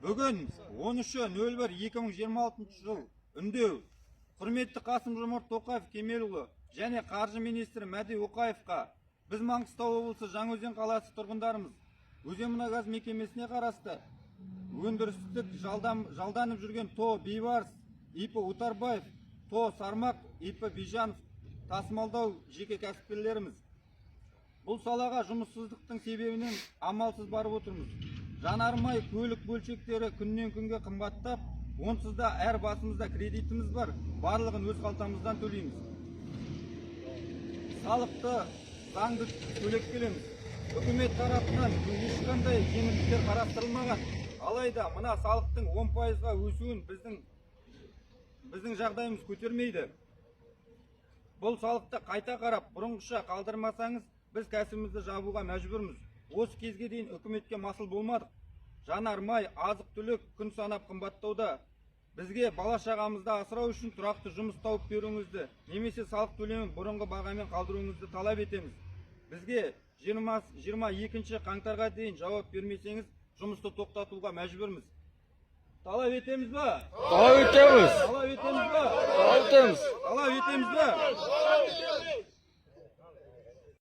Бүгін 13.01.2026 жыл үндеу құрметті Қасым-Жомарт Тоқаев Кемелұлы және қаржы министрі Мәди Оқаевқа біз Маңғыстау облысы Жаңаөзен қаласы тұрғындарымыз Өзенмұнайгаз мекемесіне қарасты өндірістік жалданып жүрген ТО Бейбарыс, ИП Утарбаев, ТО Сармақ, ИП Бижанов тасымалдау жеке кәсіпкерлеріміз. Бұл салаға жұмыссыздықтың себебінен амалсыз барып отырмыз. Жанармай көлік бөлшектері күннен күнге қымбаттап, онсыз да әр басымызда кредитіміз бар, барлығын өз қалтамыздан төлейміз. Салықты заңды төлеп келеміз. Үкімет тарапынан ешқандай жеңілдіктер қарастырылмаған. Алайда мына салықтың 10%-ға өсуін біздің жағдайымыз көтермейді. Бұл салықты қайта қарап, бұрынғыша қалдырмасаңыз, біз кәсібімізді жабуға мәжбүрміз. Осы кезге дейін үкіметке масыл болмадық. Жанармай, азық-түлік күн санап қымбаттауда. Бізге бала-шағамызды асырау үшін тұрақты жұмыс тауып беруіңізді, немесе салық төлемін бұрынғы бағамен қалдыруыңызды талап етеміз. Бізге 22 қаңтарға дейін жауап бермесеңіз, жұмысты тоқтатуға мәжбүрміз. Талап етеміз ба? Талап етеміз.